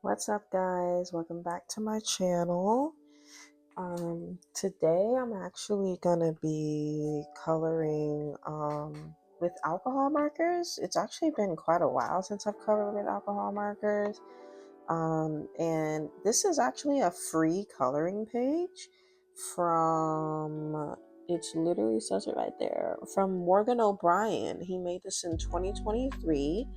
What's up, guys? Welcome back to my channel. Today I'm actually gonna be coloring with alcohol markers. It's actually been quite a while since I've colored with alcohol markers. And this is actually a free coloring page from, it literally says it right there, from Morgan O'Brien. He made this in 2023,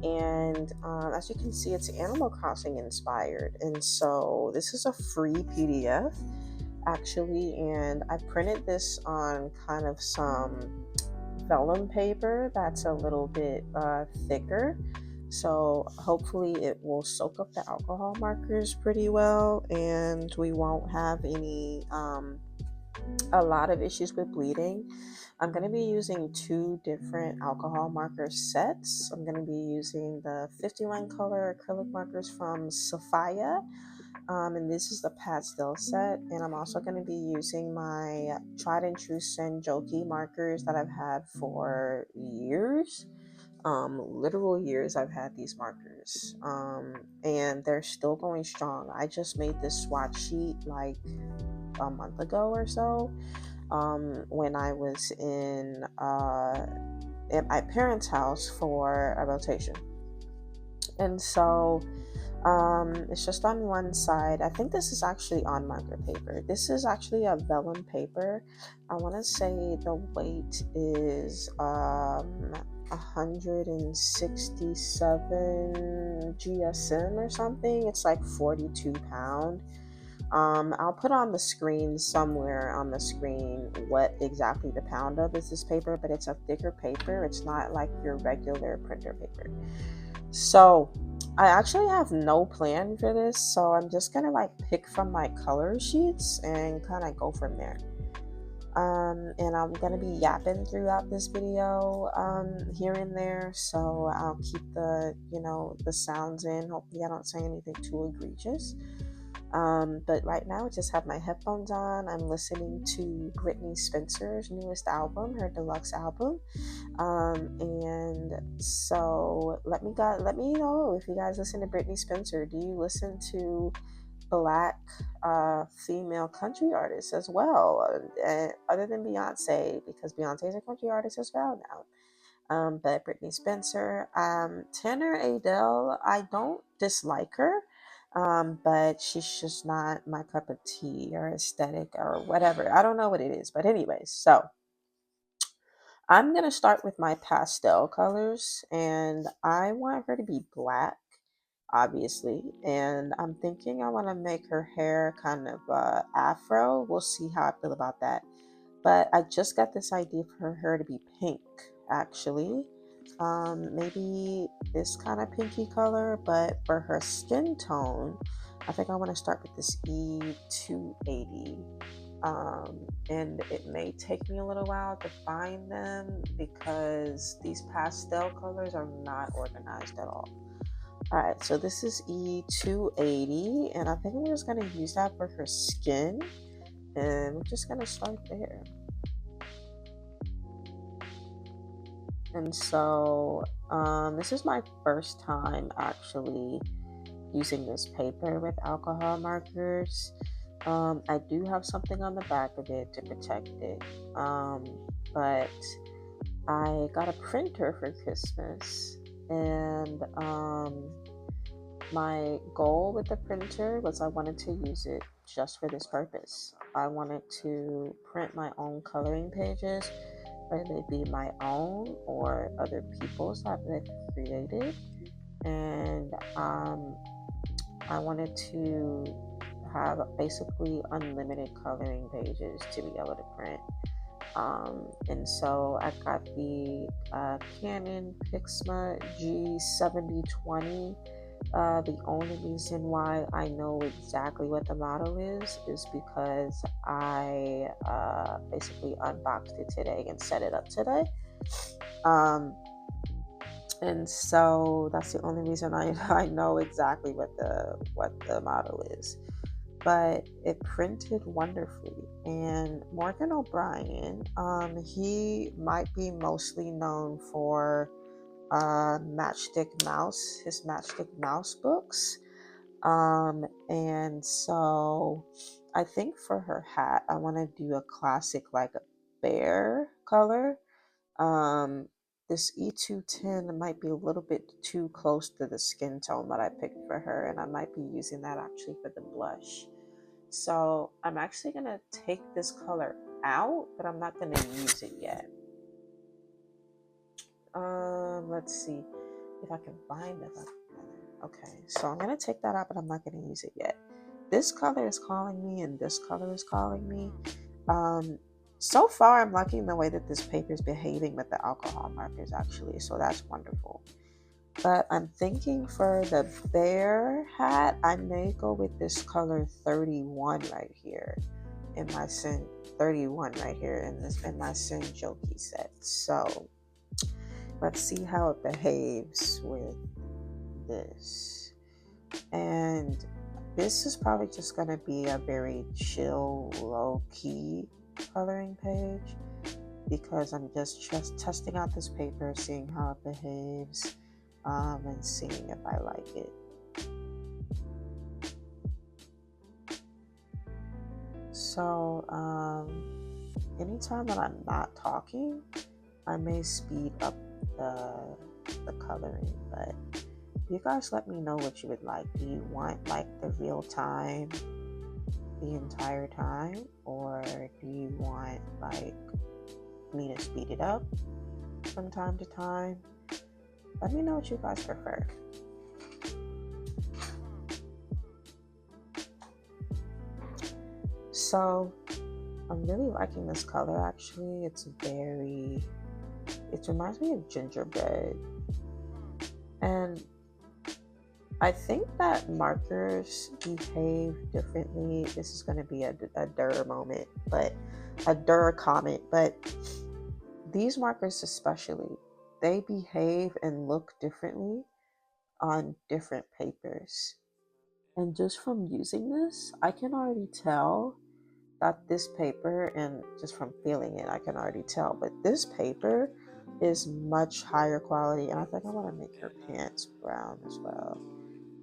and as you can see, it's Animal Crossing inspired. And so this is a free PDF actually, and I printed this on kind of some vellum paper that's a little bit thicker, so hopefully it will soak up the alcohol markers pretty well, and we won't have a lot of issues with bleeding. I'm going to be using two different alcohol marker sets. I'm going to be using the 51 color acrylic markers from SFIAH, and this is the pastel set. And I'm also going to be using my tried and true Sanjoki markers that I've had for years. Literal years I've had these markers, and they're still going strong. I just made this swatch sheet like a month ago or so, when I was at my parents' house for a rotation. And so it's just on one side. I think this is actually on marker paper. This is actually a vellum paper. I want to say the weight is 167 GSM or something. It's like 42 pound. I'll put on the screen, somewhere on the screen, what exactly the pound of is this paper, but it's a thicker paper. It's not like your regular printer paper. So I actually have no plan for this, so I'm just gonna like pick from my color sheets and kind of go from there. And I'm gonna be yapping throughout this video, here and there, so I'll keep the sounds in. Hopefully I don't say anything too egregious. But right now I just have my headphones on. I'm listening to Brittany Spencer's newest album, her deluxe album. And so let me know if you guys listen to Brittany Spencer. Do you listen to black female country artists as well, other than Beyonce, because Beyonce is a country artist as well now? But Brittany Spencer, tenor Adele, I don't dislike her, but she's just not my cup of tea or aesthetic or whatever. I don't know what it is, but anyways, so I'm gonna start with my pastel colors, and I want her to be black, obviously. And I'm thinking I want to make her hair kind of afro. We'll see how I feel about that. But I just got this idea for her hair to be pink, actually. Maybe this kind of pinky color, but for her skin tone, I think I want to start with this E280. And it may take me a little while to find them because these pastel colors are not organized at all. Alright, so this is E280, and I think I'm just going to use that for her skin, and we're just going to start there. And so this is my first time actually using this paper with alcohol markers. I do have something on the back of it to protect it, but I got a printer for Christmas, and my goal with the printer was I wanted to use it just for this purpose. I wanted to print my own coloring pages, whether they be my own or other people's that they've created. And I wanted to have basically unlimited coloring pages to be able to print. And so I got the Canon Pixma G7020. The only reason why I know exactly what the model is because I basically unboxed it today and set it up today. And so that's the only reason I know exactly what the model is. But it printed wonderfully. And Morgan O'Brien, he might be mostly known for Matchstick Mouse, his Matchstick Mouse books. And so I think for her hat, I want to do a classic, like a bear color. Um, this E210 might be a little bit too close to the skin tone that I picked for her, and I might be using that actually for the blush. So I'm actually going to take this color out, but I'm not going to use it yet. Let's see if I can bind it up together. Okay, so I'm going to take that out, but I'm not going to use it yet. This color is calling me, and this color is calling me. So far, I'm liking the way that this paper is behaving with the alcohol markers, actually, so that's wonderful. But I'm thinking for the bear hat, I may go with this color 31 right here in my 31 right here in my Sanjoki set. So let's see how it behaves with this. And this is probably just going to be a very chill, low-key coloring page because I'm just testing out this paper, seeing how it behaves, and seeing if I like it. So anytime that I'm not talking, I may speed up the coloring, but you guys let me know what you would like. Do you want like the real time the entire time, or do you want like me to speed it up from time to time? Let me know what you guys prefer. So I'm really liking this color actually. It reminds me of gingerbread. And I think that markers behave differently. This is going to be a Durr moment, but a Durr comment. But these markers especially, they behave and look differently on different papers. And just from using this, I can already tell that this paper, and just from feeling it, I can already tell, but this paper is much higher quality. And I think I want to make her pants brown as well.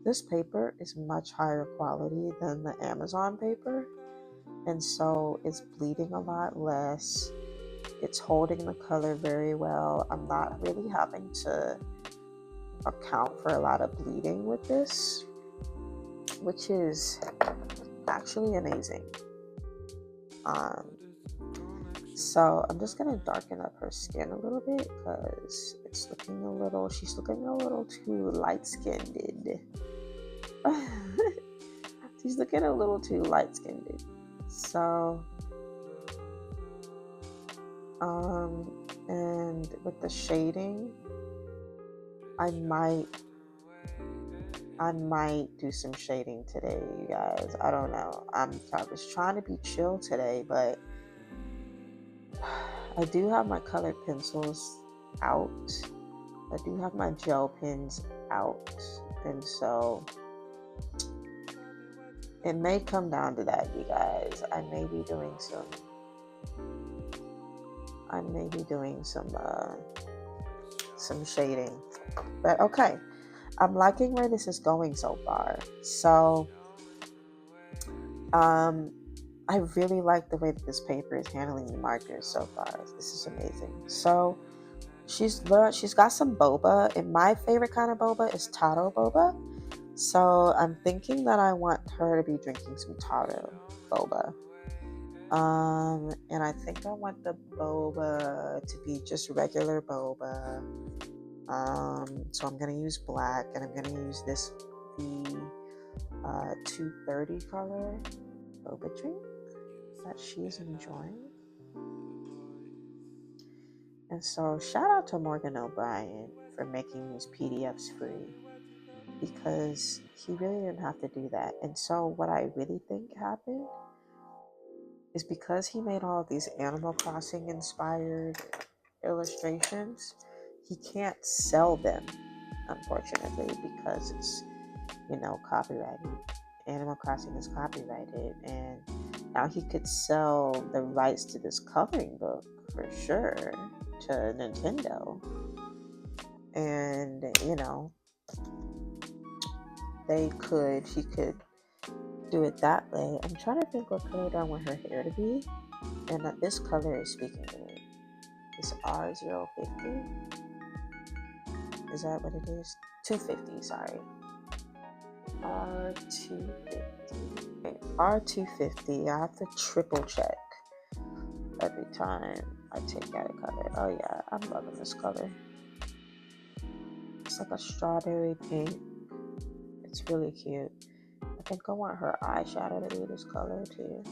This paper is much higher quality than the Amazon paper, and so it's bleeding a lot less. It's holding the color very well. I'm not really having to account for a lot of bleeding with this, which is actually amazing. So I'm just gonna darken up her skin a little bit because she's looking a little too light-skinned. She's looking a little too light-skinned. So, and with the shading, I might do some shading today, you guys. I don't know. I was trying to be chill today, but I do have my colored pencils out. I do have my gel pens out, and so it may come down to that, you guys. I may be doing some shading, but okay. I'm liking where this is going so far. So, I really like the way that this paper is handling the markers so far. This is amazing. So, she's got some boba, and my favorite kind of boba is taro boba. So I'm thinking that I want her to be drinking some taro boba. And I think I want the boba to be just regular boba. So I'm gonna use black, and I'm gonna use this V230 color boba drink that she's enjoying. And so shout out to Morgan O'Brien for making these PDFs free, because he really didn't have to do that. And so what I really think happened is because he made all of these Animal Crossing inspired illustrations, he can't sell them, unfortunately, because it's, copyrighted. Animal Crossing is copyrighted, and now he could sell the rights to this coloring book for sure to Nintendo. And, she could do it that way. I'm trying to think what color I want her hair to be, and that this color is speaking to me. It's R050. Is that what it is? 250, sorry. R250. Okay, R250. I have to triple check every time I take out a color. Oh yeah, I'm loving this color. It's like a strawberry pink. It's really cute. I think I want her eyeshadow to be this color too.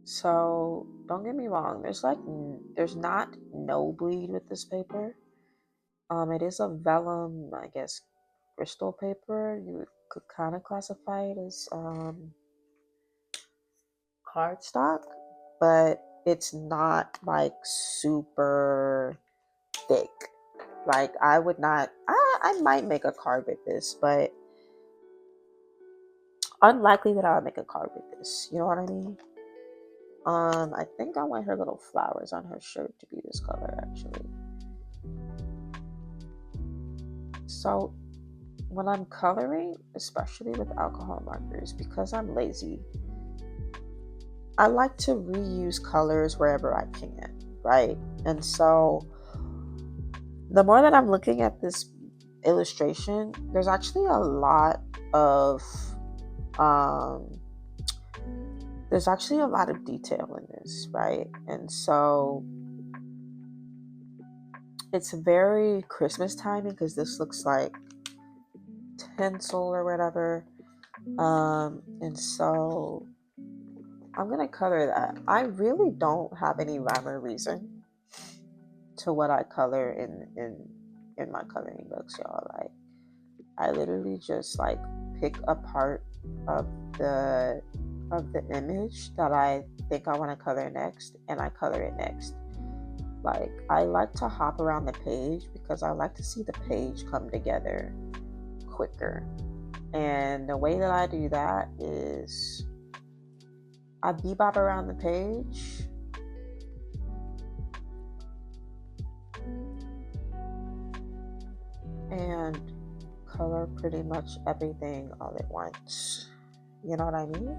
So don't get me wrong, there's not no bleed with this paper. It is a vellum, I guess, crystal paper. You could kind of classify it as cardstock, but it's not like super thick. Like I would not, I might make a card with this, but unlikely that I would make a card with this. You know what I mean? I think I want her little flowers on her shirt to be this color actually. So when I'm coloring, especially with alcohol markers, because I'm lazy, I like to reuse colors wherever I can, right? And so the more that I'm looking at this illustration, there's actually a lot of detail in this, right? And so it's very Christmas timing because this looks like tinsel or whatever. And so I'm gonna color that. I really don't have any rhyme or reason to what I color in my coloring books, y'all. Like I literally just like pick a part of the image that I think I want to color next, and I color it next. Like I like to hop around the page because I like to see the page come together quicker. And the way that I do that is I bebop around the page and color pretty much everything all at once. You know what I mean?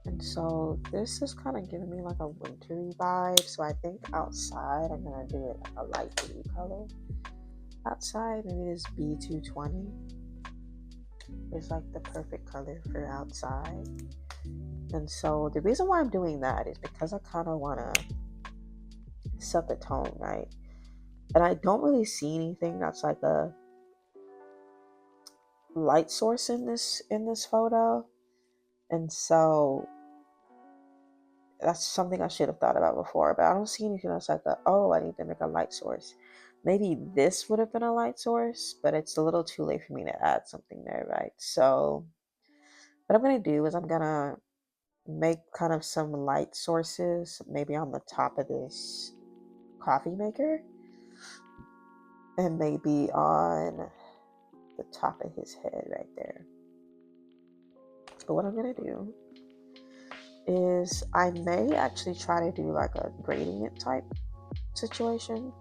And so this is kind of giving me like a wintry vibe. So I think outside I'm gonna do it like a light blue color. Outside, maybe this B220 is like the perfect color for outside. And so the reason why I'm doing that is because I kind of want to set the tone, right? And I don't really see anything that's like a light source in this photo. And so that's something I should have thought about before, but I don't see anything else like I need to make a light source. Maybe this would have been a light source, but it's a little too late for me to add something there, right? So what I'm going to do is I'm going to make kind of some light sources, maybe on the top of this coffee maker, and maybe on the top of his head right there. But what I'm going to do is I may actually try to do like a gradient type situation.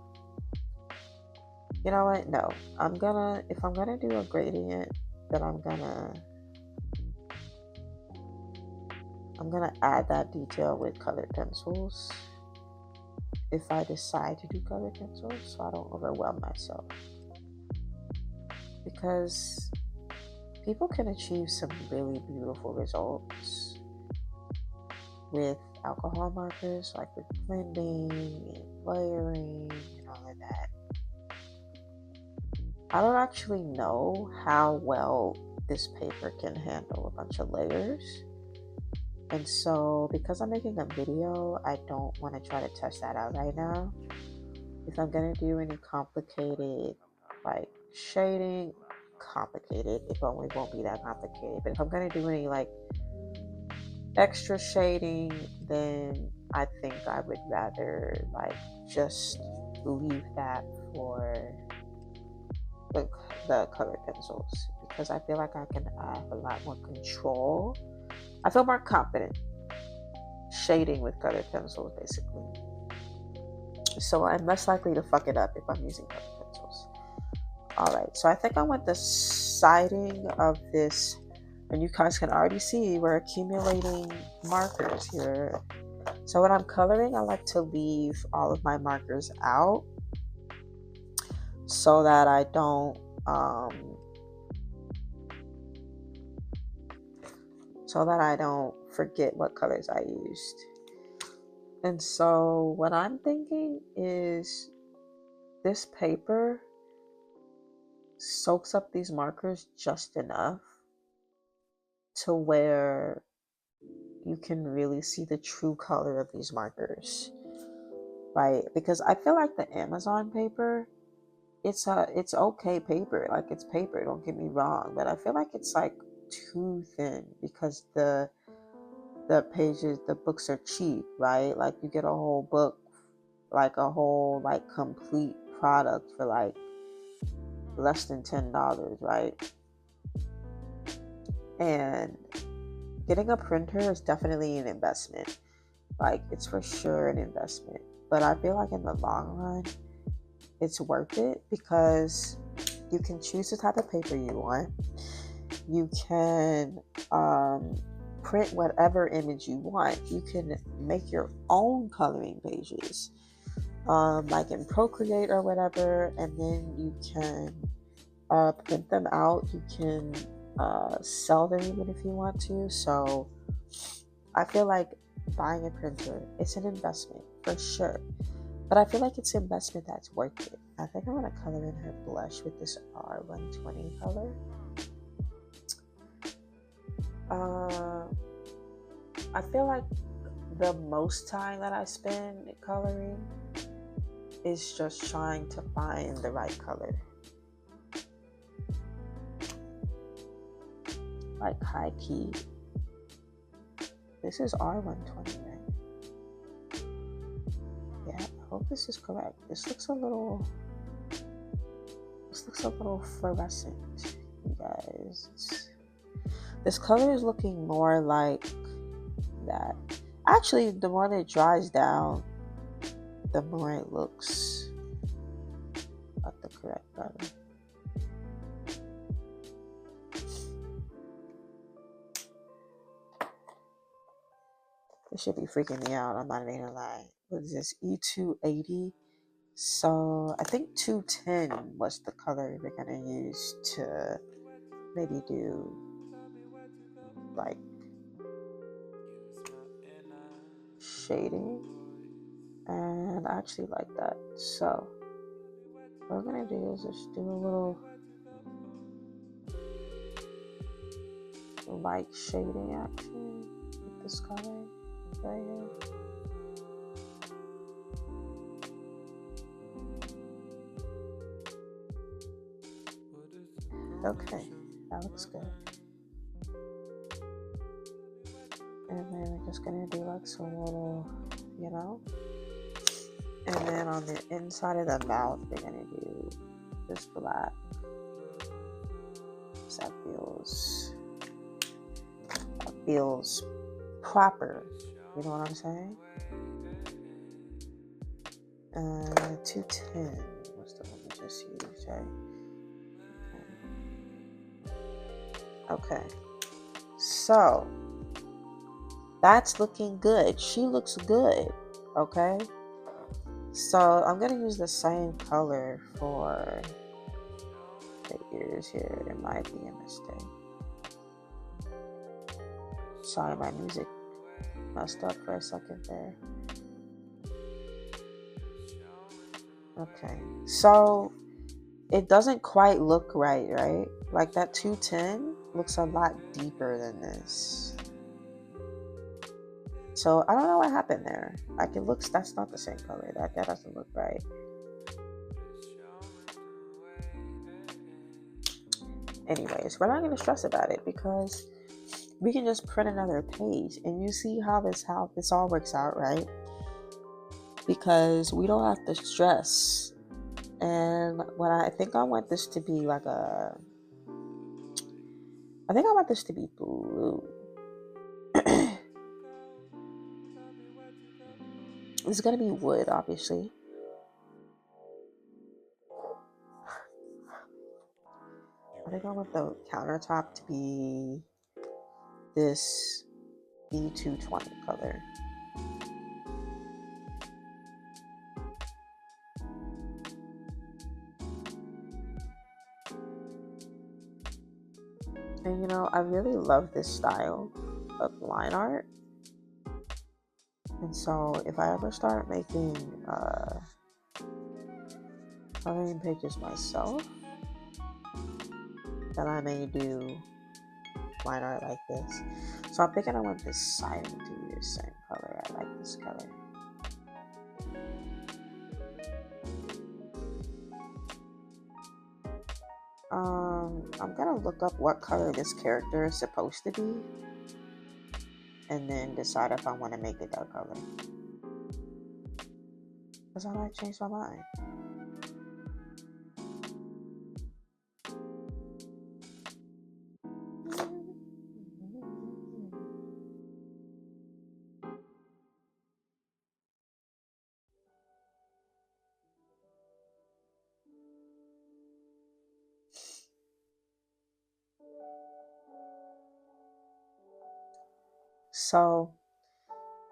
You know what? No, if I'm gonna do a gradient, then I'm gonna add that detail with colored pencils if I decide to do colored pencils, so I don't overwhelm myself. Because people can achieve some really beautiful results with alcohol markers, like with blending and layering and all of that. I don't actually know how well this paper can handle a bunch of layers. And so because I'm making a video, I don't want to try to test that out right now. If I'm going to do any complicated like shading, it won't be that complicated. But if I'm going to do any like extra shading, then I think I would rather like just leave that for the, the colored pencils because I feel like I can have a lot more control. I feel more confident shading with colored pencils basically. So I'm less likely to fuck it up if I'm using colored pencils. Alright, so I think I want the siding of this, and you guys can already see we're accumulating markers here. So when I'm coloring, I like to leave all of my markers out so that I don't forget what colors I used. And so what I'm thinking is this paper soaks up these markers just enough to where you can really see the true color of these markers, right? Because I feel like the Amazon paper, it's okay paper, like it's paper, don't get me wrong, but I feel like it's like too thin because the books are cheap, right? Like you get a whole book, like a whole like complete product for like less than $10, right? And getting a printer is definitely an investment. Like it's for sure an investment. But I feel like in the long run, it's worth it because you can choose the type of paper you want. You can print whatever image you want. You can make your own coloring pages, like in Procreate or whatever, and then you can print them out. You can sell them even if you want to. So I feel like buying a printer, it's an investment for sure. But I feel like it's an investment that's worth it. I think I'm going to color in her blush with this R120 color. I feel like the most time that I spend coloring is just trying to find the right color. Like high key. This is R120, right? Yeah, I hope this is correct. This looks a little fluorescent, you guys. This color is looking more like that. Actually, the more it dries down, the more it looks like the correct color. This should be freaking me out. I'm not even gonna lie. What is this? E280. So I think 210 was the color we're gonna use to maybe do like shading, and I actually like that. So what we're gonna do is just do a little light shading action with this color right here. Okay, that looks good. And then we're just gonna do like some little, you know. And then on the inside of the mouth, we're gonna do this black. So that feels proper. You know what I'm saying? 210 was the one we just used, right? Okay. So that's looking good. She looks good. Okay. So I'm gonna use the same color for the ears here. It might be a mistake. Sorry, my music messed up for a second there. Okay, so it doesn't quite look right? Like that 210 looks a lot deeper than this. So I don't know what happened there. Like it looks, that's not the same color. That doesn't look right. Anyways, we're not going to stress about it because we can just print another page, and you see how this all works out, right? Because we don't have to stress. And when I think I want this to be like I think I want this to be blue. It's gonna be wood, obviously. I think I want the countertop to be this E220 color. And you know, I really love this style of line art. And so if I ever start making coloring pages myself, then I may do line art like this. So I'm thinking I want this side to be the same color. I like this color. I'm gonna look up what color this character is supposed to be, and then decide if I want to make it that color. Because I might change my mind. So,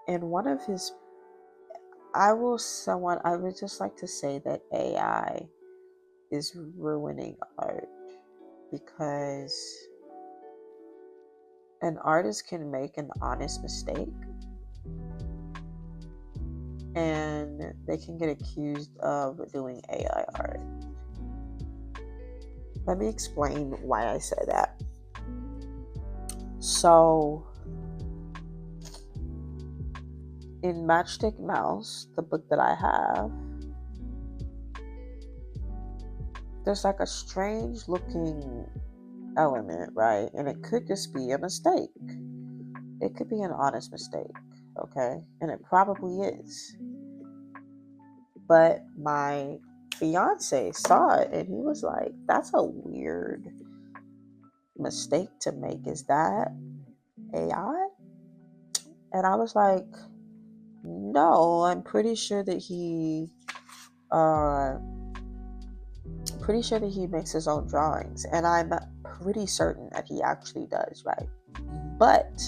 in one of his, I would just like to say that AI is ruining art, because an artist can make an honest mistake and they can get accused of doing AI art. Let me explain why I say that. So, in Matchstick Mouse, the book that I have, there's like a strange looking element, right? And it could just be a mistake. It could be an honest mistake, okay? And it probably is. But my fiance saw it and he was like, that's a weird mistake to make. Is that AI? And I was like, no, I'm pretty sure that he makes his own drawings, and I'm pretty certain that he actually does, right? But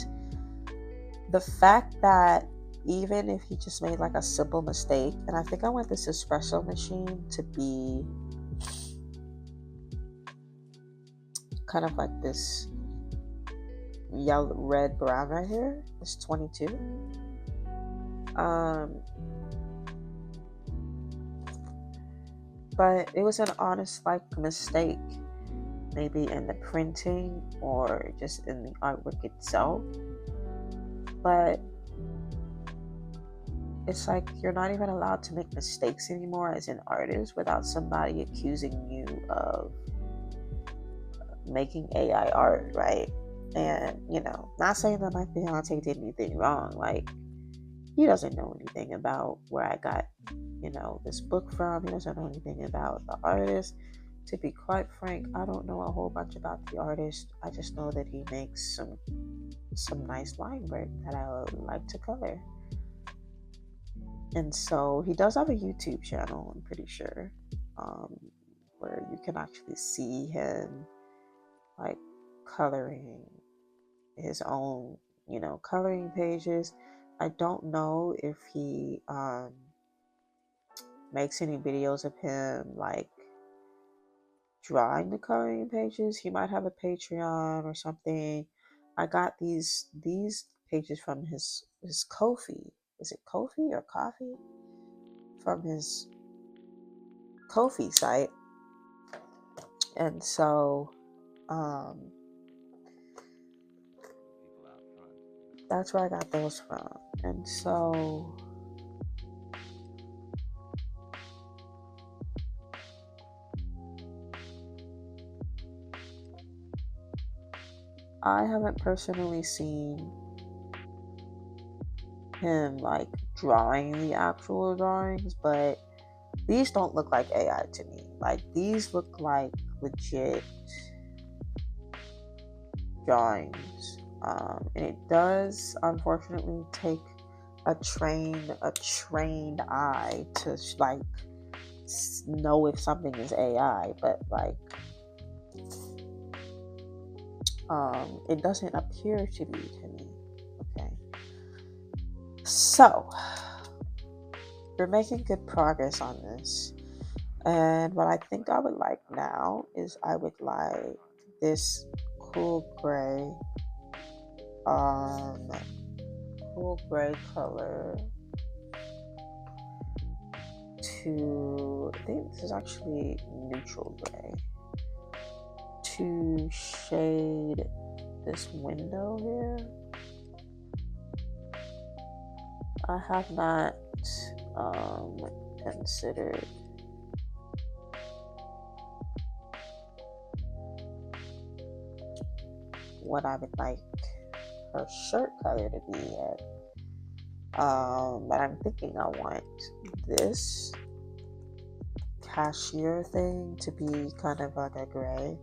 the fact that even if he just made like a simple mistake, and I think I want this espresso machine to be kind of like this yellow, red, brown right here. It's 22. But it was an honest like mistake, maybe in the printing or just in the artwork itself. But it's like you're not even allowed to make mistakes anymore as an artist without somebody accusing you of making AI art, right? And, you know, not saying that my fiance did anything wrong. Like, he doesn't know anything about where I got, you know, this book from. He doesn't know anything about the artist. To be quite frank, I don't know a whole bunch about the artist. I just know that he makes some nice line work that I like to color. And so he does have a YouTube channel, I'm pretty sure, where you can actually see him like coloring his own, you know, coloring pages. I don't know if he makes any videos of him like drawing the coloring pages. He might have a Patreon or something. I got these pages from his Ko-fi. Is it Ko-fi or Coffee? From his Ko-fi site. And so that's where I got those from. And so I haven't personally seen him like drawing the actual drawings, but these don't look like AI to me. Like, these look like legit drawings. And it does unfortunately take a trained eye to like know if something is AI, but like it doesn't appear to be to me. Okay, so we're making good progress on this, and what I think I would like now is I would like this cool gray color to, I think this is actually neutral gray, to shade this window here. I have not considered what I would like her shirt color to be yet. But I'm thinking I want this cashier thing to be kind of like a gray,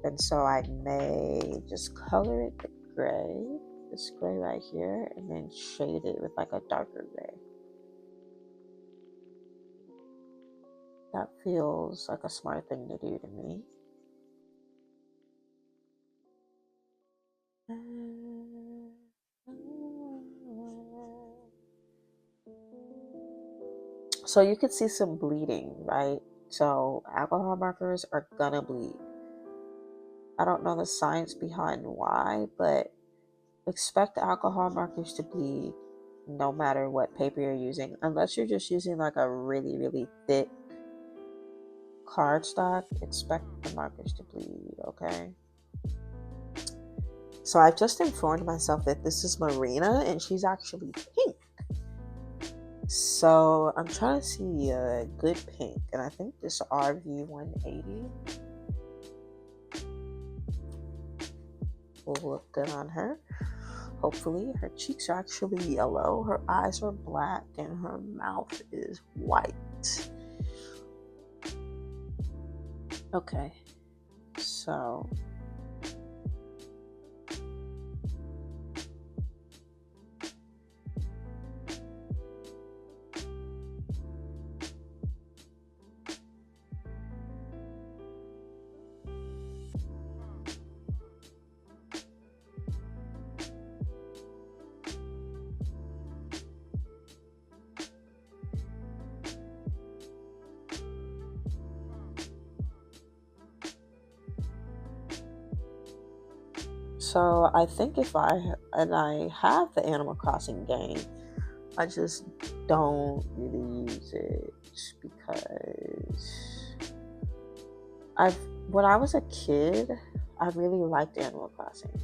and so I may just color it the gray, this gray right here, and then shade it with like a darker gray. That feels like a smart thing to do to me. So you can see some bleeding, right? So alcohol markers are gonna bleed. I don't know the science behind why, but expect alcohol markers to bleed no matter what paper you're using, unless you're just using like a really, really thick cardstock. Expect the markers to bleed, okay? So I've just informed myself that this is Marina and she's actually pink. So I'm trying to see a good pink, and I think this RV 180 will look good on her. Hopefully. Her cheeks are actually yellow, her eyes are black, and her mouth is white. Okay, so I think if I have the Animal Crossing game, I just don't really use it because when I was a kid, I really liked Animal Crossing.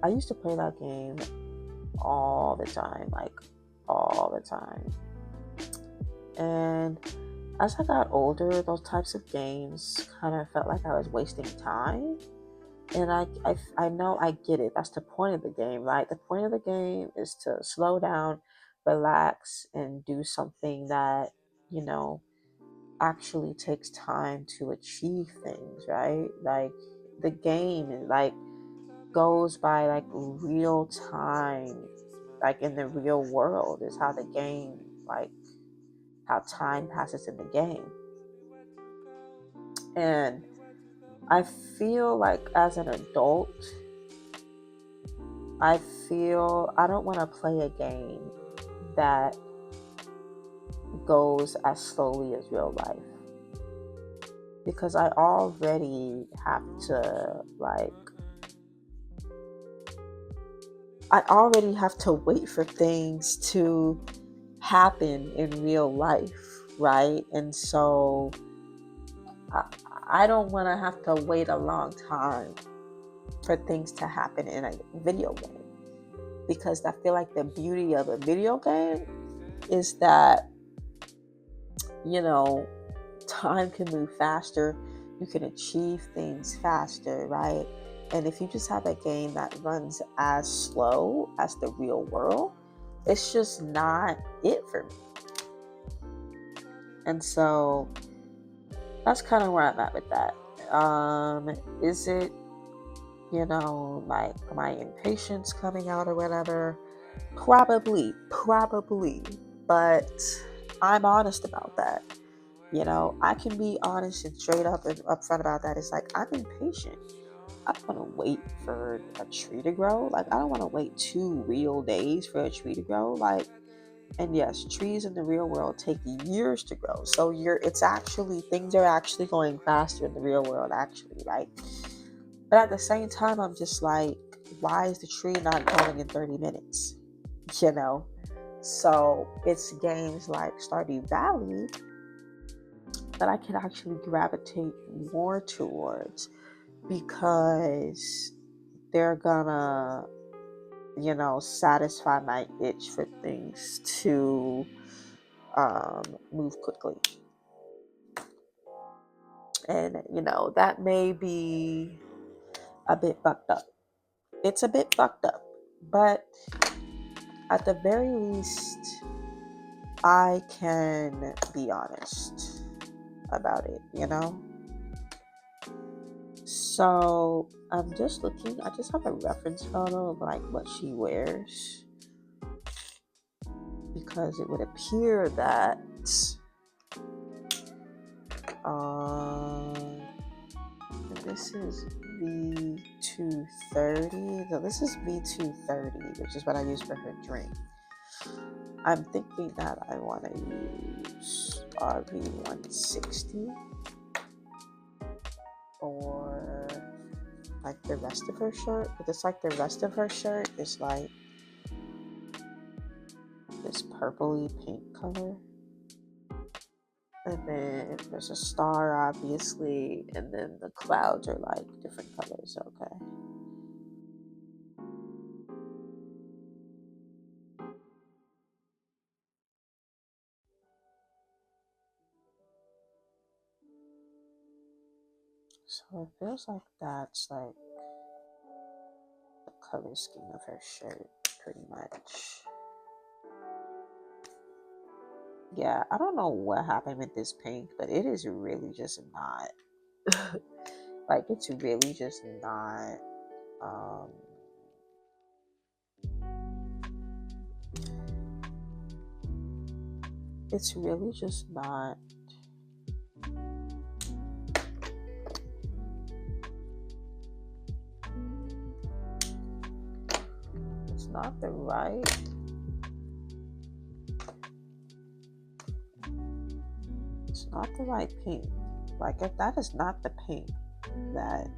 I used to play that game all the time, like all the time. And as I got older, those types of games kind of felt like I was wasting time. And I know I get it. That's the point of the game, right? The point of the game is to slow down, relax, and do something that, actually takes time to achieve things, right? Like the game is like goes by like real time, like in the real world is how the game, like how time passes in the game. And I feel like as an adult, I feel I don't want to play a game that goes as slowly as real life, because I already have to wait for things to happen in real life, right? And so I don't want to have to wait a long time for things to happen in a video game, because I feel like the beauty of a video game is that, time can move faster, you can achieve things faster, right? And if you just have a game that runs as slow as the real world, it's just not it for me. And so that's kind of where I'm at with that. Is it, like my impatience coming out or whatever? Probably. But I'm honest about that. I can be honest and straight up and upfront about that. It's like, I'm impatient. I don't want to wait for a tree to grow. Like, I don't want to wait 2 real days for a tree to grow. Like, and yes, trees in the real world take years to grow. So things are actually going faster in the real world, actually, right? But at the same time, I'm just like, why is the tree not growing in 30 minutes? So it's games like Stardew Valley that I can actually gravitate more towards, because they're gonna, satisfy my itch for things to move quickly. And, that may be a bit fucked up. It's a bit fucked up. But at the very least, I can be honest about it, So I'm just looking, I just have a reference photo of like what she wears, because it would appear that this is V230. So this is V230, which is what I use for her drink. I'm thinking that I want to use RV160 for like the rest of her shirt, but it's like the rest of her shirt is like this purpley pink color, and then there's a star, obviously, and then the clouds are like different colors. Okay. So it feels like that's like the color scheme of her shirt, pretty much. Yeah, I don't know what happened with this pink, but it is really just not like, it's really just not it's really just not it's not the right pink. Like, if that is not the pink that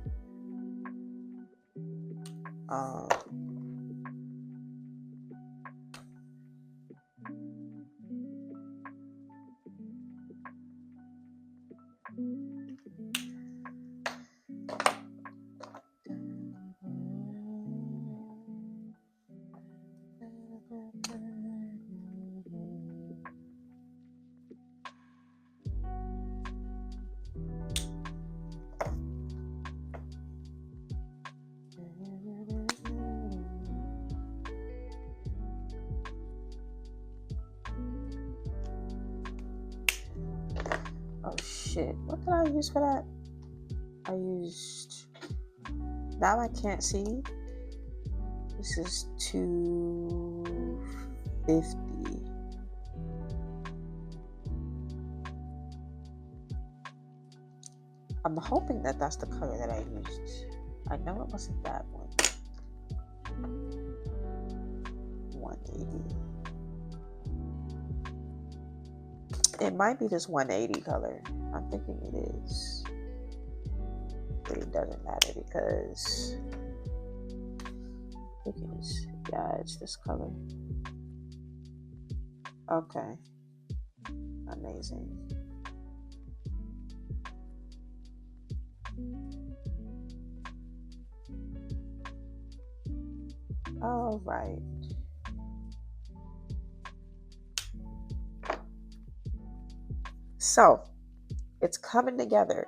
oh shit, what did I use for that? Now I can't see. This is 250. I'm hoping that that's the color that I used. I know it wasn't that one. 180. It might be this 180 color. I'm thinking it is. But it doesn't matter, because it's this color. Okay. Amazing. All right. So it's coming together.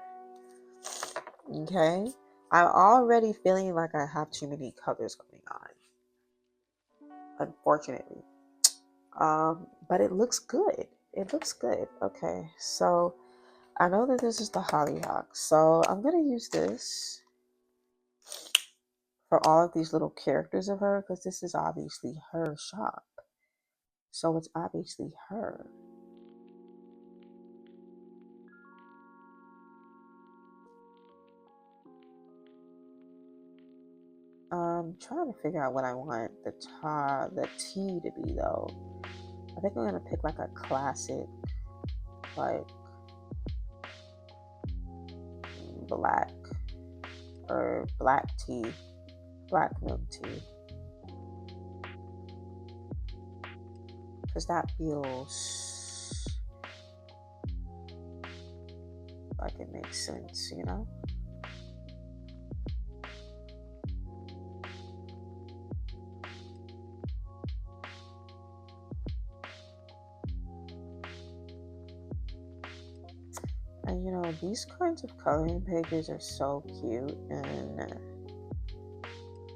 Okay. I'm already feeling like I have too many colors going on, unfortunately. But it looks good. It looks good. Okay, so I know that this is the hollyhock, so I'm gonna use this for all of these little characters of her because this is obviously her shop. So it's obviously her. Trying to figure out what I want the T to be though. I think I'm gonna pick like a classic, like black or black tea, black milk tea, because that feels like it makes sense, you know? And you know, these kinds of coloring pages are so cute. And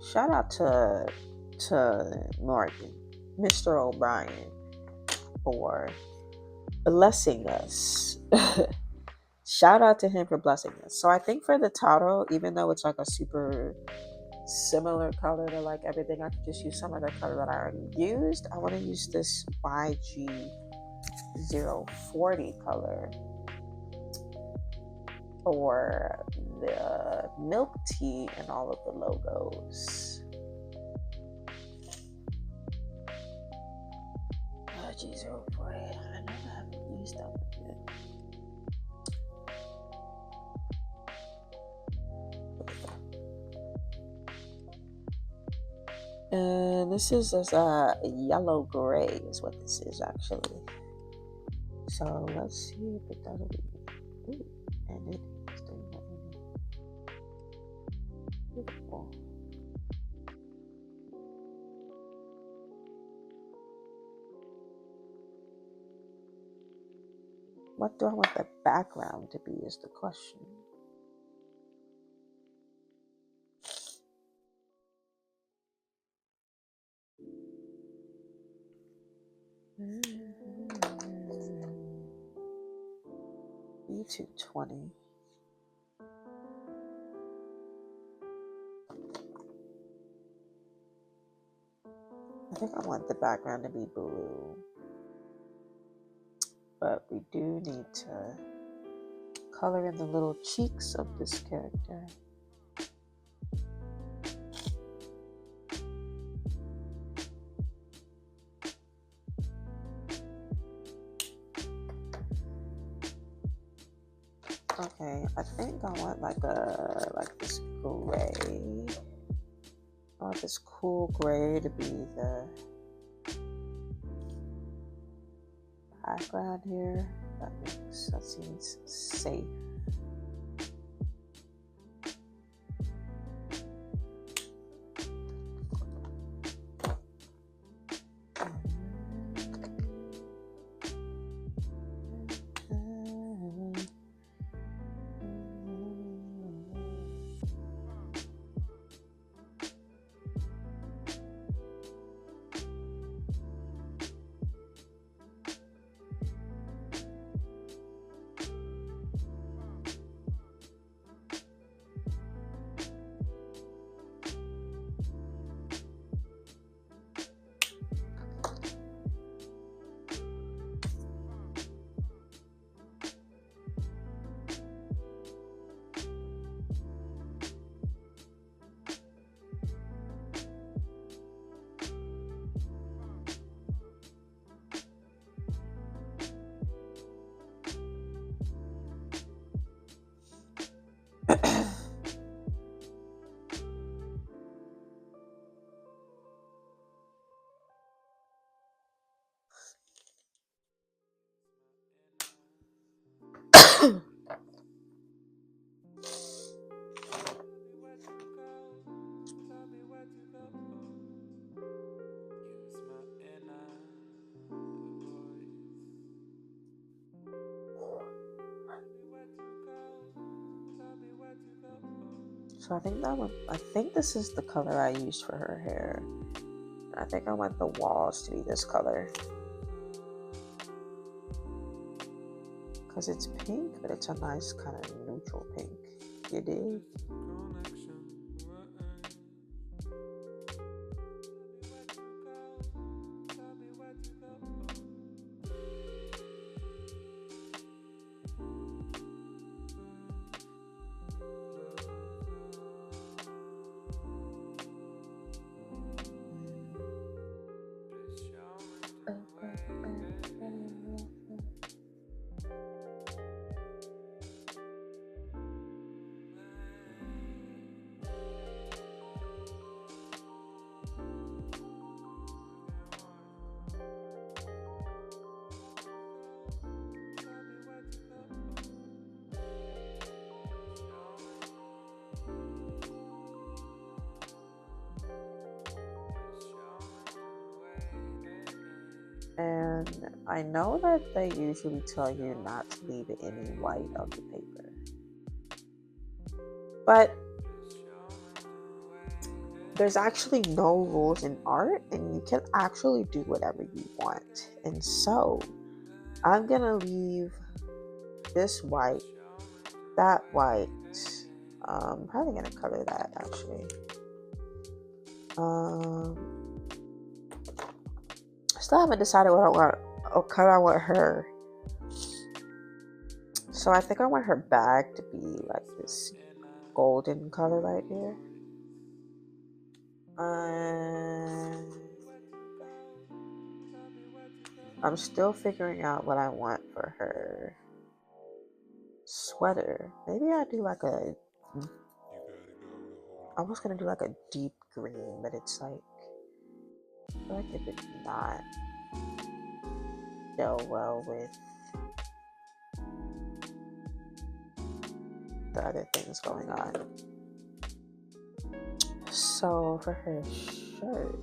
shout out to Morgan, Mr. O'Brien, for blessing us. Shout out to him for blessing us. So I think for the Taro, even though it's like a super similar color to like everything, I could just use some other color that I already used. I want to use this YG040 color for the milk tea and all of the logos. YG040. I know I haven't used that one yet. And this is as a yellow gray is what this is actually. So let's see if it does it. Ooh, and it is doing that. Beautiful. What do I want the background to be is the question. B220. I think I want the background to be blue. But we do need to color in the little cheeks of this character. Okay, I think I want like this gray. I want this cool gray to be the background here. That seems safe. So I think that one, I think this is the color I used for her hair. I think I want the walls to be this color. Because it's pink, but it's a nice kind of neutral pink. You dig? And I know that they usually tell you not to leave any white of the paper. But there's actually no rules in art, and you can actually do whatever you want. And so I'm gonna leave this white, that white. Probably gonna color that actually. Still haven't decided what color I want her. So I think I want her bag to be like this golden color right here. I'm still figuring out what I want for her sweater. Maybe I do like a, I was gonna do like a deep green, but it's like, I feel like it would not go well with the other things going on. So for her shirt,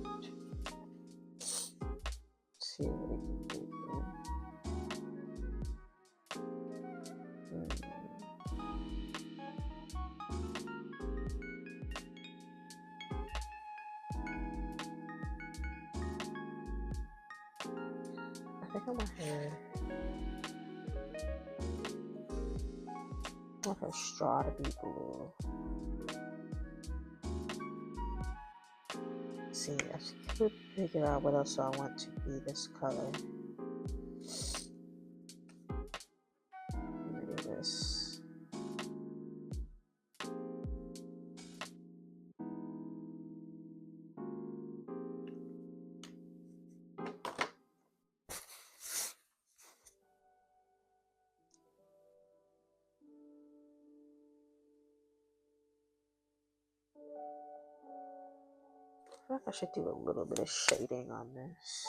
let's see what we can do here. I think I want her straw to be blue. Let's see, I should figure out what else I want to be this color. Maybe this. I feel like I should do a little bit of shading on this.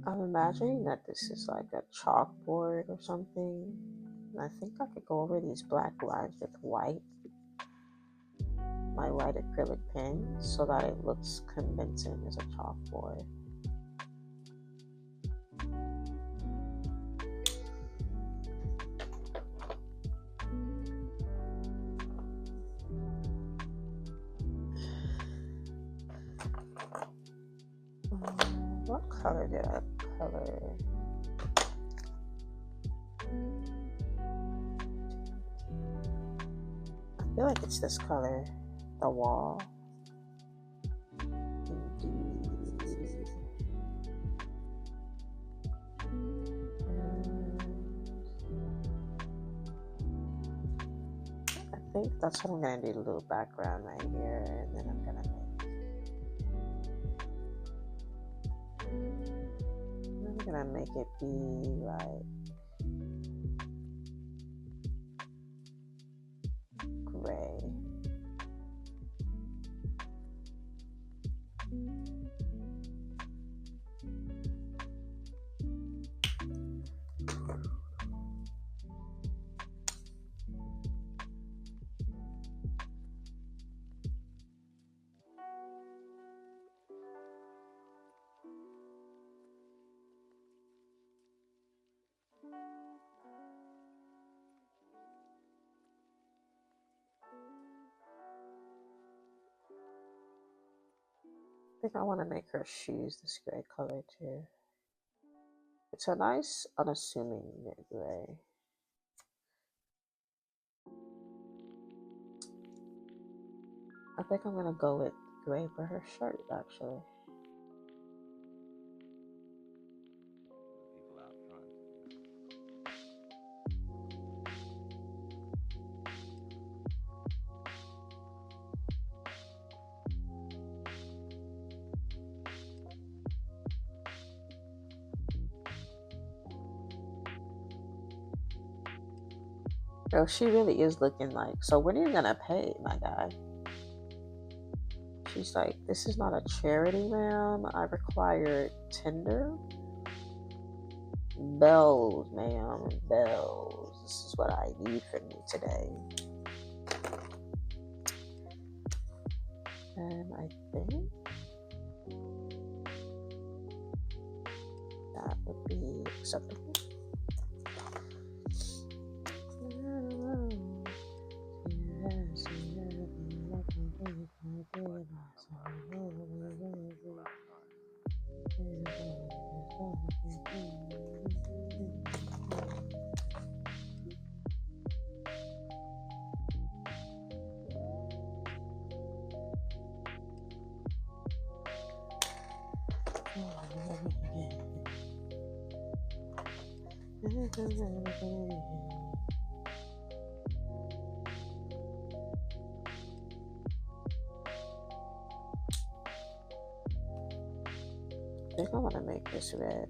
I'm imagining that this is like a chalkboard or something. And I think I could go over these black lines with white, my white acrylic pen, so that it looks convincing as a chalkboard. What color did I color? I feel like it's this color, the wall. Indeed. think that's what I'm gonna do, a little background right here, and then I'm gonna make it be like gray. I think I want to make her shoes this gray color too. It's a nice, unassuming gray. I think I'm gonna go with gray for her shirt, actually. People out front. Yo, she really is looking like, so when are you gonna pay, my guy? She's like, this is not a charity, ma'am. I require Tinder. Bells, ma'am. Bells. This is what I need from you today. And I think that would be acceptable. I think I want to make this red.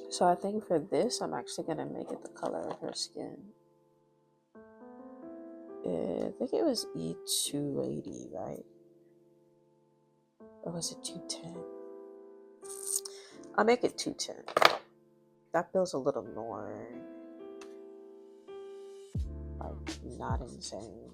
So I think for this, I'm actually going to make it the color of her skin. I think it was E280, right? Or was it 210? I'll make it 210. That feels a little more, like, not insane.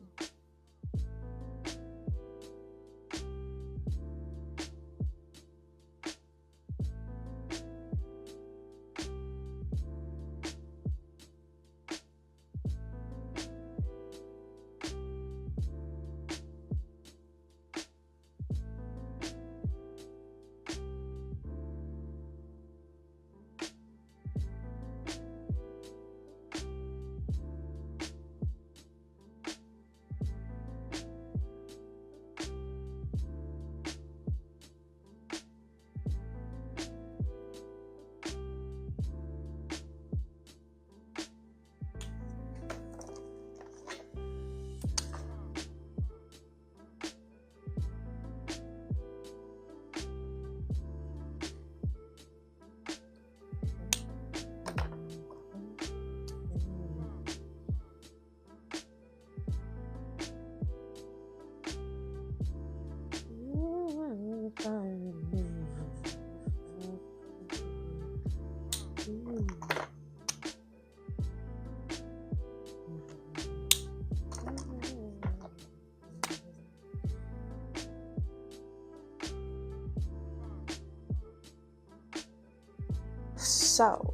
So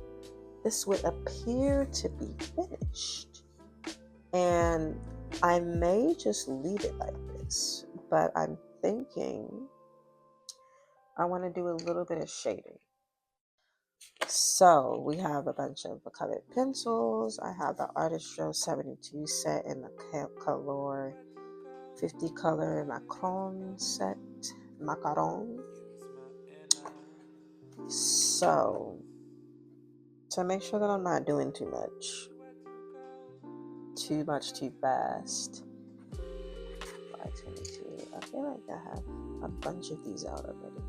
this would appear to be finished. And I may just leave it like this, but I'm thinking I want to do a little bit of shading. So we have a bunch of colored pencils. I have the Artistro 72 set and the Kalour 50 color macaron set. Macaron. So to make sure that I'm not doing too too fast. 522. I feel like I have a bunch of these out already.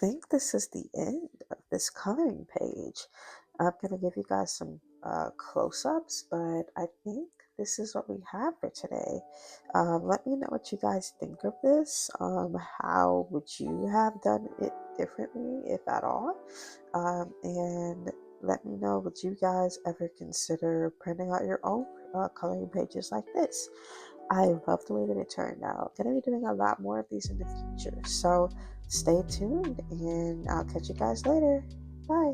I think this is the end of this coloring page. I'm going to give you guys some close-ups, but I think this is what we have for today. Let me know what you guys think of this. How would you have done it differently, if at all? And let me know, would you guys ever consider printing out your own coloring pages like this? I love the way that it turned out. Gonna be doing a lot more of these in the future. So stay tuned and I'll catch you guys later. Bye.